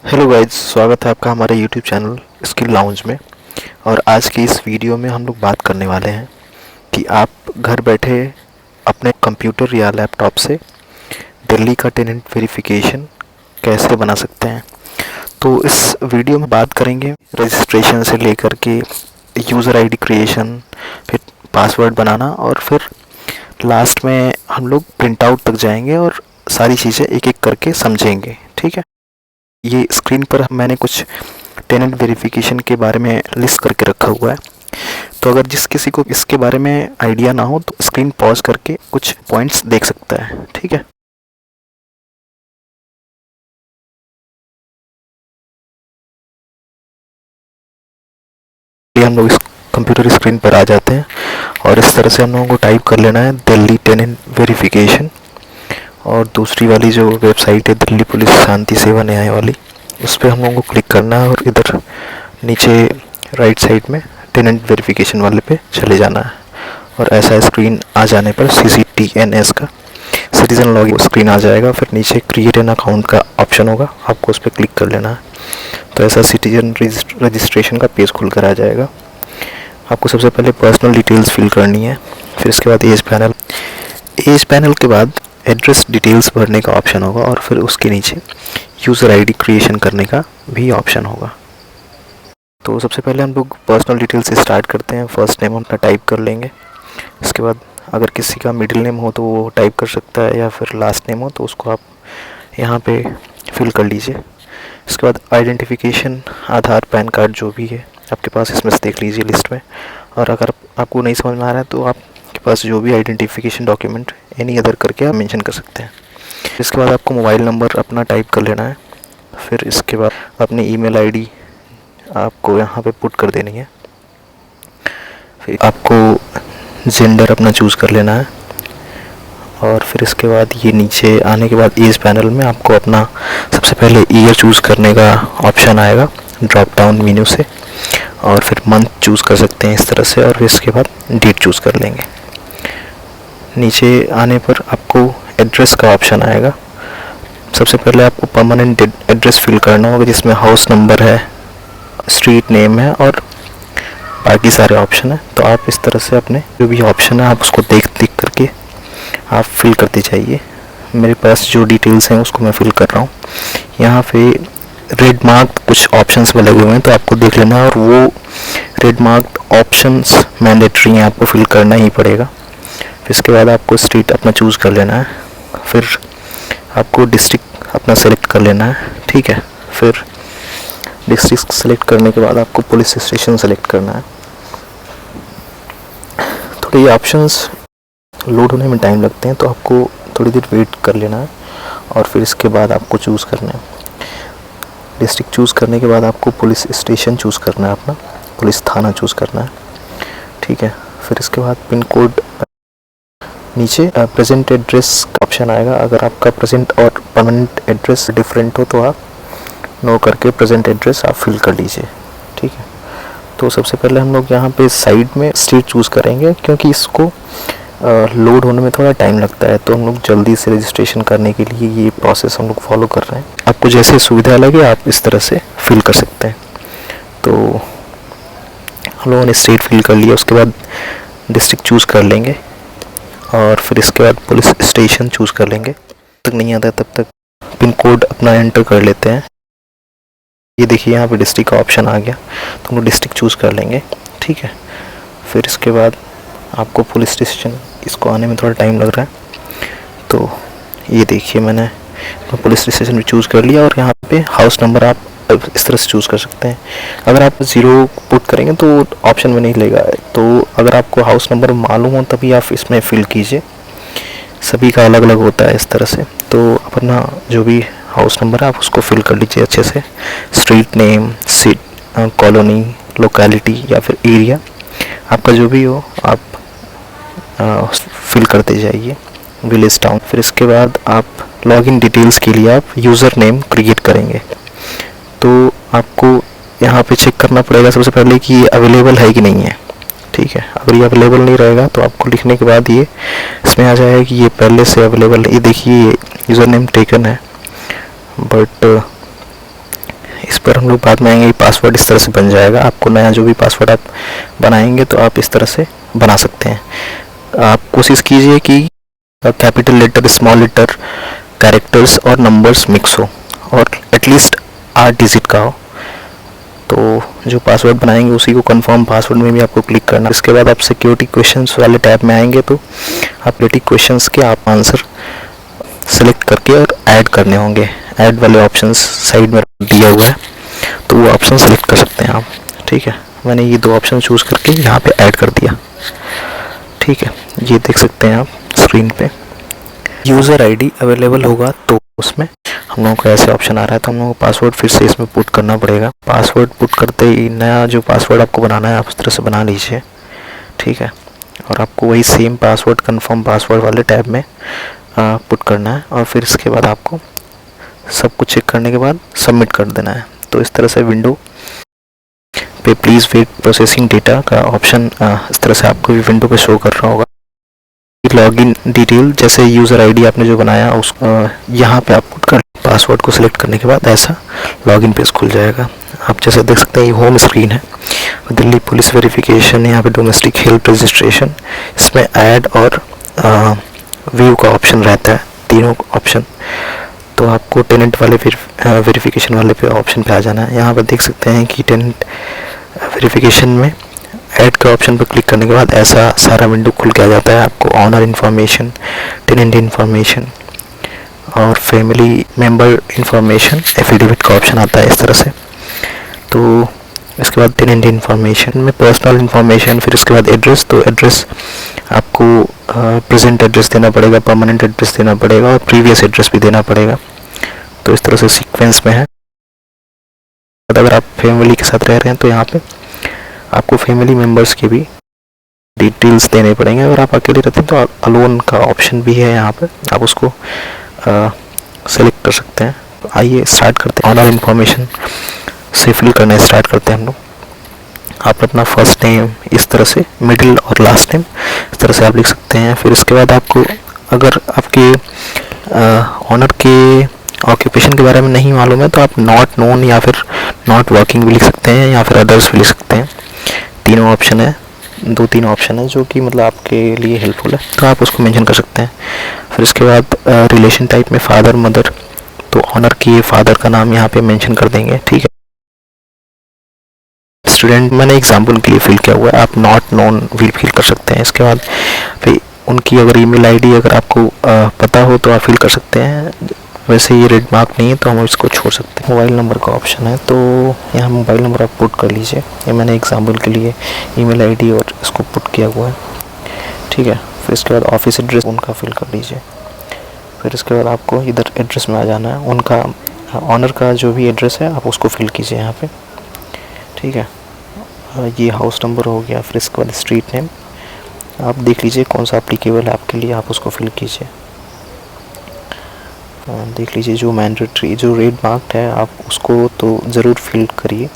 Hello guys, स्वागत है आपका हमारे यूट्यूब चैनल स्किल लाउंज में। और आज की इस वीडियो में हम लोग बात करने वाले हैं कि आप घर बैठे अपने कंप्यूटर या लैपटॉप से दिल्ली का टेनेंट वेरिफिकेशन कैसे बना सकते हैं। तो इस वीडियो में बात करेंगे रजिस्ट्रेशन से लेकर के यूज़र आईडी क्रिएशन, फिर पासवर्ड बनाना, और फिर लास्ट में हम लोग प्रिंट आउट तक जाएंगे और सारी चीज़ें एक एक करके समझेंगे। ठीक है, ये स्क्रीन पर मैंने कुछ टेनेंट वेरिफिकेशन के बारे में लिस्ट करके रखा हुआ है। तो अगर जिस किसी को इसके बारे में आइडिया ना हो तो स्क्रीन पॉज करके कुछ पॉइंट्स देख सकता है। ठीक है, ये हम लोग इस कंप्यूटर स्क्रीन पर आ जाते हैं और इस तरह से हम लोगों को टाइप कर लेना है दिल्ली टेनेंट वेरिफिकेशन। और दूसरी वाली जो वेबसाइट है दिल्ली पुलिस शांति सेवा न्याय वाली, उस पर हम लोगों को क्लिक करना है और इधर नीचे राइट साइड में टेनेंट वेरिफिकेशन वाले पे चले जाना है। और ऐसा स्क्रीन आ जाने पर CCTNS का सिटीजन लॉगिन स्क्रीन आ जाएगा। फिर नीचे क्रिएट एन अकाउंट का ऑप्शन होगा, आपको उस पर क्लिक कर लेना है। तो ऐसा सिटीजन रजिस्ट्रेशन का पेज खुल कर आ जाएगा। आपको सबसे पहले पर्सनल डिटेल्स फिल करनी है, फिर इसके बाद एज पैनल के बाद एड्रेस डिटेल्स भरने का ऑप्शन होगा, और फिर उसके नीचे यूज़र आईडी क्रिएशन करने का भी ऑप्शन होगा। तो सबसे पहले हम लोग पर्सनल डिटेल्स से स्टार्ट करते हैं। फर्स्ट नेम अपना टाइप कर लेंगे। इसके बाद अगर किसी का मिडिल नेम हो तो वो टाइप कर सकता है, या फिर लास्ट नेम हो तो उसको आप यहाँ पे फिल कर लीजिए। इसके बाद आइडेंटिफिकेशन, आधार, पैन कार्ड जो भी है आपके पास, इसमें से देख लीजिए लिस्ट में। और अगर आपको नहीं समझ में आ रहा है तो आपके पास जो भी आइडेंटिफिकेशन डॉक्यूमेंट एनी अदर करके आप मेंशन कर सकते हैं। इसके बाद आपको मोबाइल नंबर अपना टाइप कर लेना है। फिर इसके बाद अपनी ईमेल आईडी आपको यहाँ पे पुट कर देनी है। फिर आपको जेंडर अपना चूज़ कर लेना है। और फिर इसके बाद ये नीचे आने के बाद एज पैनल में आपको अपना सबसे पहले ईयर चूज़ करने का ऑप्शन आएगा ड्रॉप डाउन मेन्यू से, और फिर मंथ चूज़ कर सकते हैं इस तरह से, और फिर इसके बाद डेट चूज़ कर लेंगे। नीचे आने पर आपको एड्रेस का ऑप्शन आएगा। सबसे पहले आपको परमानेंट एड्रेस फिल करना होगा, जिसमें हाउस नंबर है, स्ट्रीट नेम है और बाकी सारे ऑप्शन है। तो आप इस तरह से अपने जो भी ऑप्शन है आप उसको देख करके आप फिल करते जाइए। मेरे पास जो डिटेल्स हैं उसको मैं फिल कर रहा हूँ। यहाँ पे रेड मार्क कुछ ऑप्शंस में लगे हुए हैं, तो आपको देख लेना है, और वो रेड मार्क ऑप्शंस मैंडेटरी हैं, आपको फिल करना ही पड़ेगा। फिर इसके बाद आपको स्ट्रीट अपना चूज़ कर लेना है। फिर आपको डिस्ट्रिक्ट अपना सेलेक्ट कर लेना है। ठीक है, फिर डिस्ट्रिक्ट सेलेक्ट करने के बाद आपको पुलिस स्टेशन सेलेक्ट करना है। थोड़े ये ऑप्शंस लोड होने में टाइम लगते हैं, तो आपको थोड़ी देर वेट कर लेना है। और फिर इसके बाद आपको चूज़ करना है डिस्ट्रिक्ट। चूज़ करने के बाद आपको पुलिस स्टेशन चूज़ करना है, अपना पुलिस थाना चूज़ करना है। ठीक है, फिर इसके बाद पिन कोड नीचे प्रेजेंट एड्रेस का ऑप्शन आएगा। अगर आपका प्रेजेंट और परमानेंट एड्रेस डिफरेंट हो तो आप नो करके प्रेजेंट एड्रेस आप फिल कर लीजिए। ठीक है, तो सबसे पहले हम लोग यहाँ पे साइड में स्ट्रीट चूज़ करेंगे, क्योंकि इसको लोड होने में थोड़ा टाइम लगता है। तो हम लोग जल्दी से रजिस्ट्रेशन करने के लिए ये प्रोसेस हम लोग फॉलो कर रहे हैं। आपको जैसे सुविधा लगे आप इस तरह से फिल कर सकते हैं। तो हम लोगों ने स्टेट फिल कर लिया, उसके बाद डिस्ट्रिक्ट चूज़ कर लेंगे, और फिर इसके बाद पुलिस स्टेशन चूज़ कर लेंगे। तक नहीं आता तब तक पिन कोड अपना एंटर कर लेते हैं। ये देखिए यहाँ पे डिस्ट्रिक्ट का ऑप्शन आ गया, तो हम लोग डिस्ट्रिक्ट चूज़ कर लेंगे। ठीक है, फिर इसके बाद आपको पुलिस स्टेशन, इसको आने में थोड़ा टाइम लग रहा है। तो ये देखिए मैंने पुलिस स्टेशन भी चूज़ कर लिया, और यहाँ पे हाउस नंबर आप इस तरह से चूज़ कर सकते हैं। अगर आप 0 पुट करेंगे तो ऑप्शन में नहीं लेगा, तो अगर आपको हाउस नंबर मालूम हो तभी आप इसमें फिल कीजिए। सभी का अलग अलग होता है इस तरह से। तो अपना जो भी हाउस नंबर है आप उसको फिल कर लीजिए अच्छे से। स्ट्रीट नेम, कॉलोनी, लोकेलिटी या फिर एरिया आपका जो भी हो आप फिल करते जाइए, विलेज, टाउन। फिर इसके बाद आप लॉगिन डिटेल्स के लिए आप यूज़र नेम क्रिएट करेंगे। तो आपको यहाँ पे चेक करना पड़ेगा सबसे पहले कि ये अवेलेबल है कि नहीं है। ठीक है, अगर ये अवेलेबल नहीं रहेगा तो आपको लिखने के बाद ये इसमें आ जाएगा कि ये पहले से अवेलेबल है। ये देखिए यूज़र नेम टेकन है, बट इस पर हम लोग बाद में आएंगे। पासवर्ड इस तरह से बन जाएगा। आपको नया जो भी पासवर्ड आप बनाएंगे तो आप इस तरह से बना सकते हैं। आप कोशिश कीजिए कि capital letter, small letter, characters और नंबर्स मिक्स हो और एटलीस्ट 8 डिजिट का हो। तो जो पासवर्ड बनाएंगे उसी को कंफर्म पासवर्ड में भी आपको क्लिक करना। इसके बाद आप सिक्योरिटी क्वेश्चंस वाले टैब में आएंगे तो आप सिक्योरिटी क्वेश्चंस के आप आंसर सेलेक्ट करके और ऐड करने होंगे। ऐड वाले ऑप्शंस साइड में दिया हुआ है तो वो ऑप्शन सेलेक्ट कर सकते हैं आप। ठीक है, मैंने ये 2 ऑप्शन चूज़ करके यहाँ पे ऐड कर दिया। ठीक है, ये देख सकते हैं आप स्क्रीन पे। यूज़र आईडी अवेलेबल होगा तो उसमें हम लोगों को ऐसे ऑप्शन आ रहा है तो हम लोगों को पासवर्ड फिर से इसमें पुट करना पड़ेगा। पासवर्ड पुट करते ही नया जो पासवर्ड आपको बनाना है आप उस तरह से बना लीजिए। ठीक है, और आपको वही सेम पासवर्ड कंफर्म पासवर्ड वाले टैब में पुट करना है और फिर इसके बाद आपको सब कुछ चेक करने के बाद सबमिट कर देना है। तो इस तरह से विंडो पे प्लीज़ वेट प्रोसेसिंग डेटा का ऑप्शन इस तरह से आपको भी विंडो पे शो कर रहा होगा। लॉगिन डिटेल जैसे यूज़र आईडी आपने जो बनाया उसको यहाँ पे आप पुट कर पासवर्ड को सिलेक्ट करने के बाद ऐसा लॉगिन पेज खुल जाएगा। आप जैसे देख सकते हैं ये होम स्क्रीन है। दिल्ली पुलिस वेरिफिकेशन, यहाँ पे डोमेस्टिक हेल्थ रजिस्ट्रेशन, इसमें ऐड और व्यू का ऑप्शन रहता है, तीनों ऑप्शन। तो आपको टेनेंट वाले वेरिफिकेशन वाले पे ऑप्शन पे आ जाना है। यहाँ पर देख सकते हैं कि टेनेंट वेरिफिकेशन में ऐड के ऑप्शन पर क्लिक करने के बाद ऐसा सारा विंडो खुल के आ जाता है। आपको ऑनर इन्फॉर्मेशन, टेनेंट इन्फॉर्मेशन और फैमिली मेंबर इन्फॉर्मेशन, एफिडेविट का ऑप्शन आता है इस तरह से। तो इसके बाद टेनेंट इन्फॉर्मेशन में पर्सनल इन्फॉर्मेशन, फिर इसके बाद एड्रेस। तो एड्रेस आपको प्रेजेंट एड्रेस देना पड़ेगा, परमानेंट एड्रेस देना पड़ेगा और प्रीवियस एड्रेस भी देना पड़ेगा। तो इस तरह से सीक्वेंस में है। अगर आप फैमिली के साथ रह रहे हैं तो यहाँ पे आपको फैमिली मेम्बर्स की भी डिटेल्स देने पड़ेंगे। अगर आप अकेले रहते हैं तो अलोन का ऑप्शन भी है यहाँ पे, आप उसको सेलेक्ट कर सकते हैं। तो आइए स्टार्ट करते हैं। ऑनर इन्फॉर्मेशन से फिल करना स्टार्ट करते हैं हम लोग। आप अपना फर्स्ट नेम इस तरह से, मिडिल और लास्ट नेम इस तरह से आप लिख सकते हैं। फिर इसके बाद आपको अगर आपके ऑनर के ऑक्यूपेशन के बारे में नहीं मालूम है तो आप नॉट नोन या फिर नॉट वर्किंग भी लिख सकते हैं या फिर अदर्स भी लिख सकते हैं। तीनों ऑप्शन है, 2-3 ऑप्शन है जो कि मतलब आपके लिए हेल्पफुल है, तो आप उसको मेंशन कर सकते हैं। फिर इसके बाद रिलेशन टाइप में फादर मदर, तो ऑनर के फादर का नाम यहाँ पे मेंशन कर देंगे। ठीक है, स्टूडेंट मैंने एग्जाम्पल के लिए फिल किया हुआ है, आप नॉट नोन भी फिल कर सकते हैं। इसके बाद फिर उनकी अगर ईमेल आईडी अगर आपको पता हो तो आप फिल कर सकते हैं। वैसे ये रेड मार्क नहीं है तो हम इसको छोड़ सकते हैं। मोबाइल नंबर का ऑप्शन है तो यहाँ मोबाइल नंबर आप पुट कर लीजिए। ये मैंने एग्जाम्पल के लिए ईमेल आईडी और इसको पुट किया हुआ है। ठीक है, फिर इसके बाद ऑफिस एड्रेस उनका फिल कर लीजिए। फिर इसके बाद आपको इधर एड्रेस में आ जाना है, उनका ऑनर का जो भी एड्रेस है आप उसको फिल कीजिए यहाँ पे। ठीक है, ये हाउस नंबर हो गया। फिर इसके बाद स्ट्रीट नेम आप देख लीजिए कौन सा एप्लीकेबल है आपके लिए, आप उसको फिल कीजिए। देख लीजिए जो मैंडेटरी जो रेड मार्क्ड है आप उसको तो ज़रूर फिल करिए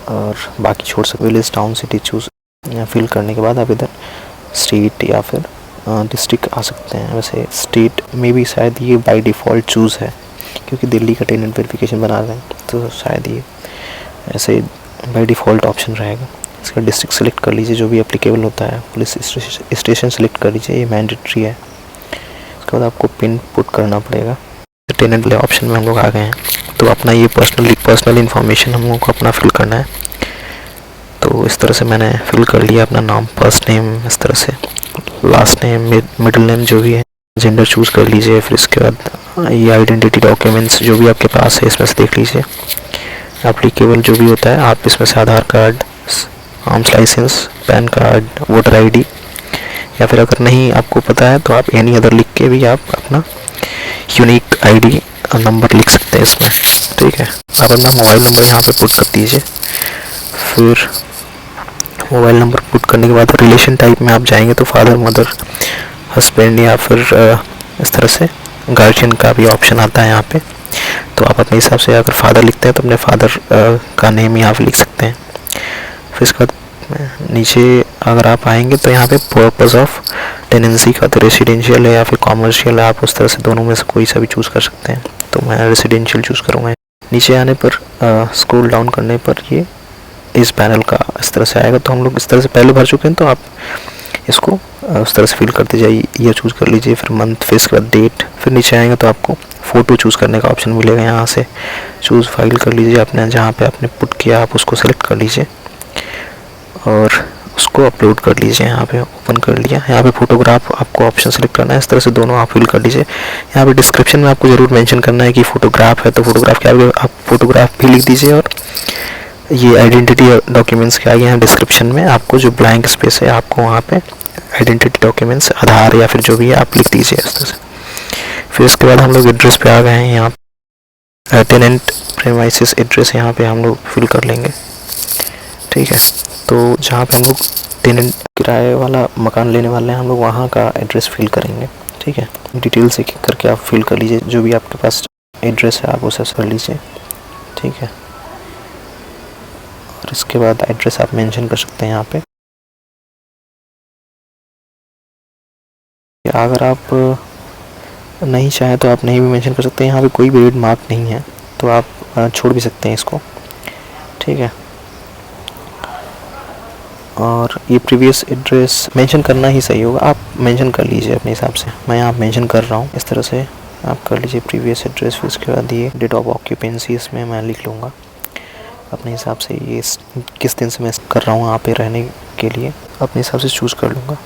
और बाकी छोड़ सकते। Village, town, city choose fill करने के बाद आप इधर स्टेट या फिर डिस्ट्रिक्ट आ सकते हैं। वैसे स्टेट में भी शायद ये बाय डिफ़ॉल्ट चूज़ है क्योंकि दिल्ली का टेनेंट वेरिफिकेशन बना रहे हैं तो शायद ये ऐसे बाय डिफ़ॉल्ट ऑप्शन रहेगा। इसका डिस्ट्रिक्ट सेलेक्ट कर लीजिए जो भी एप्लीकेबल होता है। पुलिस स्टेशन सेलेक्ट कर लीजिए, ये मैंडेटरी है। उसके बाद आपको पिन पुट करना पड़ेगा। टेनेंट वाले ऑप्शन में हम लोग आ गए हैं तो अपना ये पर्सनल इन्फॉर्मेशन हम लोगों को अपना फिल करना है। तो इस तरह से मैंने फिल कर लिया अपना नाम, फर्स्ट नेम, इस तरह से लास्ट नेम, मिडिल नेम जो भी है, जेंडर चूज़ कर लीजिए। फिर इसके बाद ये आइडेंटिटी डॉक्यूमेंट्स जो भी आपके पास है इसमें से देख लीजिए। एप्लीकेबल जो भी होता है आप इसमें से Aadhaar card, arms licence, PAN card, voter ID या फिर अगर नहीं आपको पता है तो आप एनी अदर लिख के भी आप अपना यूनिक आईडी नंबर लिख सकते हैं इसमें। ठीक है, आप अपना मोबाइल नंबर यहाँ पे पुट कर दीजिए। फिर मोबाइल नंबर पुट करने के बाद रिलेशन टाइप में आप जाएंगे तो फादर, मदर, हस्बैंड या फिर इस तरह से गार्जियन का भी ऑप्शन आता है यहाँ पे। तो आप अपने हिसाब से अगर फादर लिखते हैं तो अपने फादर का नेम यहाँ पे लिख सकते हैं। फिर इसके बाद नीचे अगर आप आएंगे तो यहाँ पे पर्पस ऑफ टेनेंसी का तो रेसिडेंशियल है या फिर कॉमर्शियल है, आप उस तरह से दोनों में से कोई सा भी चूज़ कर सकते हैं। तो मैं रेसिडेंशियल चूज़ करूँगा। नीचे आने पर स्क्रॉल डाउन करने पर ये इस पैनल का इस तरह से आएगा। तो हम लोग इस तरह से पहले भर चुके हैं, तो आप इसको उस तरह से फिल करते जाइए। ईयर चूज़ कर लीजिए, फिर मंथ, फिर इसके बाद डेट। फिर नीचे आएंगे तो आपको फ़ोटो चूज़ करने का ऑप्शन मिलेगा। यहाँ से चूज़ फाइल कर लीजिए, अपने जहाँ पे आपने पुट किया आप उसको सेलेक्ट कर लीजिए और उसको अपलोड कर लीजिए। यहाँ पे ओपन कर लिया। यहाँ पे फ़ोटोग्राफ आपको ऑप्शन सेलेक्ट करना है। इस तरह से दोनों आप फिल कर लीजिए। यहाँ पे डिस्क्रिप्शन में आपको ज़रूर मेंशन करना है कि फ़ोटोग्राफ है, तो फ़ोटोग्राफ के आगे आप फ़ोटोग्राफ भी लिख दीजिए। और ये आइडेंटिटी डॉक्यूमेंट्स के आगे यहाँ डिस्क्रिप्शन में आपको जो ब्लैंक स्पेस है आपको वहाँ पे आइडेंटिटी डॉक्यूमेंट्स, आधार या फिर जो भी है आप लिख दीजिए इस तरह से। फिर इसके बाद हम लोग एड्रेस पे आ गए हैं। यहाँ टेनेंट प्रेमाइसिस एड्रेस यहाँ पे हम लोग फिल कर लेंगे। ठीक है, तो जहाँ पे हम लोग टेनेंट किराए वाला मकान लेने वाले हैं हम लोग वहाँ का एड्रेस फिल करेंगे। ठीक है, डिटेल से क्लिक करके आप फिल कर लीजिए। जो भी आपके पास एड्रेस है आप उसे कर लीजिए। ठीक है, और इसके बाद एड्रेस आप मेंशन कर सकते हैं यहाँ पे। अगर आप नहीं चाहें तो आप नहीं भी मेंशन कर सकते हैं। यहाँ पे कोई भी रेड मार्क नहीं है, तो आप छोड़ भी सकते हैं इसको। ठीक है, और ये प्रीवियस एड्रेस मेंशन करना ही सही होगा, आप मेंशन कर लीजिए अपने हिसाब से। मैं यहाँ मेंशन कर रहा हूँ, इस तरह से आप कर लीजिए प्रीवियस एड्रेस। फिर उसके बाद ये डेट ऑफ ऑक्यूपेंसी इसमें मैं लिख लूँगा अपने हिसाब से। ये किस दिन से मैं कर रहा हूँ यहाँ पे रहने के लिए अपने हिसाब से चूज़ कर लूँगा।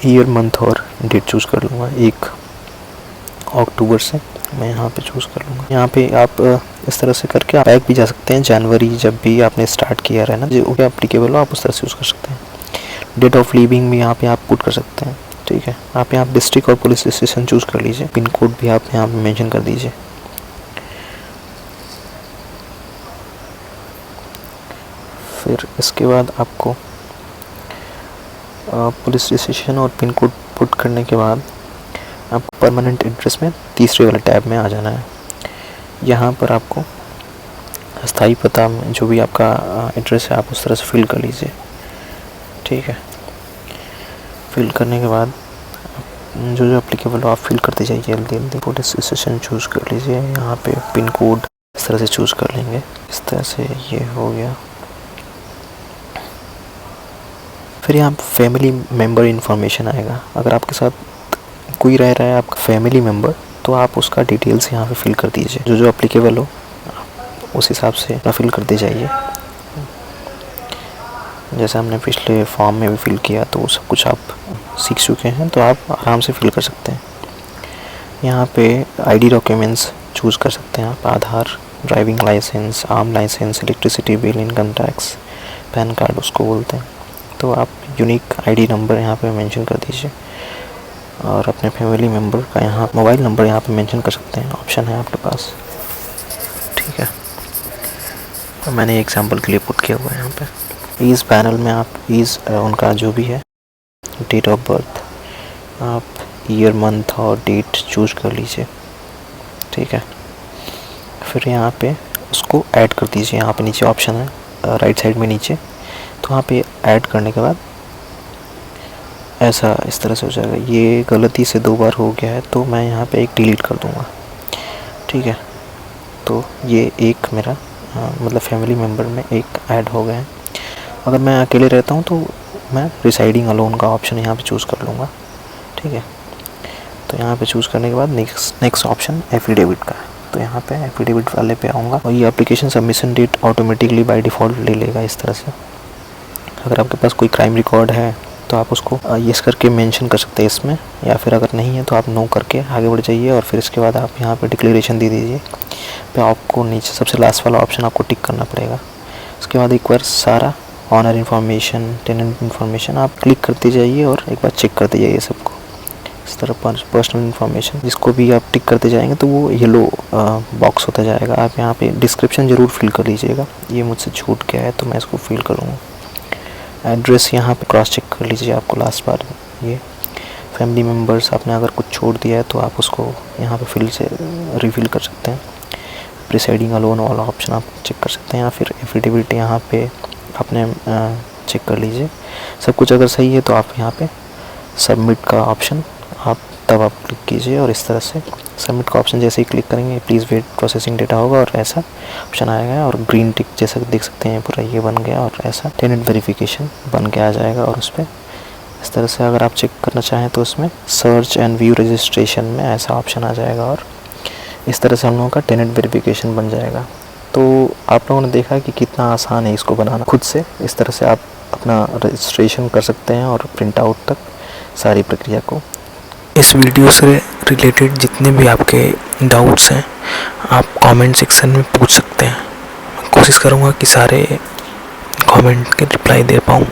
ईयर, मंथ और डेट चूज़ कर लूँगा। 1 अक्टूबर से मैं यहाँ पे चूज़ कर लूँगा। यहाँ पे आप इस तरह से करके आप बैक भी जा सकते हैं। जनवरी जब भी आपने स्टार्ट किया है ना, जो एप्लीकेबल हो आप उस तरह से यूज़ कर सकते हैं। डेट ऑफ लीविंग भी यहाँ पे आप पुट कर सकते हैं। ठीक है, आप यहाँ डिस्ट्रिक्ट और पुलिस स्टेशन चूज़ कर लीजिए। पिन कोड भी आप यहाँ पे मेंशन कर दीजिए। फिर इसके बाद आपको पुलिस स्टेशन और पिन कोड पुट करने के बाद आपको परमानेंट एड्रेस में तीसरे वाले टैब में आ जाना है। यहाँ पर आपको स्थायी पता में जो भी आपका एड्रेस है आप उस तरह से फिल कर लीजिए। ठीक है, फिल करने के बाद जो जो एप्लीकेबल हो आप फिल करते जाइए जल्दी जल्दी। पुलिस स्टेशन चूज़ कर लीजिए। यहाँ पे पिन कोड इस तरह से चूज़ कर लेंगे। इस तरह से ये हो गया। फिर यहाँ फैमिली मेम्बर इन्फॉर्मेशन आएगा। अगर आपके साथ कोई रह रहा है आपका फैमिली मेम्बर, तो आप उसका डिटेल्स यहाँ पे फिल कर दीजिए। जो जो एप्लीकेबल हो उस हिसाब से फिल करते जाइए। जैसे हमने पिछले फॉर्म में भी फिल किया, तो सब कुछ आप सीख चुके हैं, तो आप आराम से फिल कर सकते हैं। यहाँ पे आईडी डॉक्यूमेंट्स चूज़ कर सकते हैं आप। Aadhaar, driving licence, arm licence, electricity bill, income tax, PAN card उसको बोलते हैं। तो आप यूनिक आईडी नंबर यहाँ पे मेंशन कर दीजिए और अपने फैमिली मेम्बर का यहाँ मोबाइल नंबर यहाँ पे मेंशन कर सकते हैं। ऑप्शन है आपके पास। ठीक है, तो मैंने एग्जांपल के लिए पुट किया हुआ है यहाँ पे। इस पैनल में आप उनका जो भी है डेट ऑफ बर्थ, आप ईयर, मंथ और डेट चूज़ कर लीजिए। ठीक है, फिर यहाँ पे उसको ऐड कर दीजिए। यहाँ पे नीचे ऑप्शन है राइट साइड में नीचे, तो वहाँ पे ऐड करने के बाद ऐसा इस तरह से हो जाएगा। ये गलती से 2 बार हो गया है, तो मैं यहाँ पे एक डिलीट कर दूँगा। ठीक है, तो ये एक मेरा मतलब फैमिली मेम्बर में एक ऐड हो गया है। अगर मैं अकेले रहता हूँ तो मैं रिसाइडिंग अलोन का ऑप्शन यहाँ पे चूज़ कर लूँगा। ठीक है, तो यहाँ पे चूज़ करने के बाद नेक्स्ट ऑप्शन एफिडेविट का है, तो यहाँ पे एफिडेविट वाले पे आऊँगा और ये application submission date automatically by default ले लेगा इस तरह से। अगर आपके पास कोई क्राइम रिकॉर्ड है तो आप उसको यस करके मेंशन कर सकते हैं इसमें, या फिर अगर नहीं है तो आप नो करके आगे बढ़ जाइए। और फिर इसके बाद आप यहाँ पे डिक्लेरेशन दे दीजिए। फिर आपको नीचे सबसे लास्ट वाला ऑप्शन आपको टिक करना पड़ेगा। उसके बाद एक बार सारा ऑनर इन्फॉर्मेशन, टेनेंट इन्फॉर्मेशन आप क्लिक करते जाइए और एक बार चेक करते जाइए सबको। इस तरह पर्सनल इन्फॉर्मेशन जिसको भी आप टिक करते जाएंगे तो वो येलो बॉक्स होता जाएगा। आप यहाँ पे डिस्क्रिप्शन ज़रूर फिल कर लीजिएगा। ये मुझसे छूट गया है तो मैं इसको फिल करूँगा। एड्रेस यहाँ पे क्रॉस चेक कर लीजिए आपको लास्ट बार। ये फैमिली मेम्बर्स आपने अगर कुछ छोड़ दिया है तो आप उसको यहाँ पे फिल से रिफिल कर सकते हैं। प्रिसाइडिंग अलोन वाला ऑप्शन आप चेक कर सकते हैं, या फिर एफिडेविट यहाँ पे आपने चेक कर लीजिए। सब कुछ अगर सही है तो आप यहाँ पे सबमिट का ऑप्शन आप क्लिक कीजिए और इस तरह से सबमिट का ऑप्शन जैसे ही क्लिक करेंगे प्लीज़ वेट प्रोसेसिंग डेटा होगा और ऐसा ऑप्शन आएगा और ग्रीन टिक जैसा देख सकते हैं पूरा ये बन गया और ऐसा टेनेंट वेरिफिकेशन बन के आ जाएगा। और उस पर इस तरह से अगर आप चेक करना चाहें तो उसमें सर्च एंड व्यू रजिस्ट्रेशन में ऐसा ऑप्शन आ जाएगा और इस तरह से हम लोगों का टेनेंट वेरिफिकेशन बन जाएगा। तो आप लोगों ने देखा कि कितना आसान है इसको बनाना खुद से। इस तरह से आप अपना रजिस्ट्रेशन कर सकते हैं और प्रिंट आउट तक सारी प्रक्रिया को। इस वीडियो से रिलेटेड जितने भी आपके डाउट्स हैं आप कमेंट सेक्शन में पूछ सकते हैं। मैं कोशिश करूँगा कि सारे कमेंट के रिप्लाई दे पाऊँ।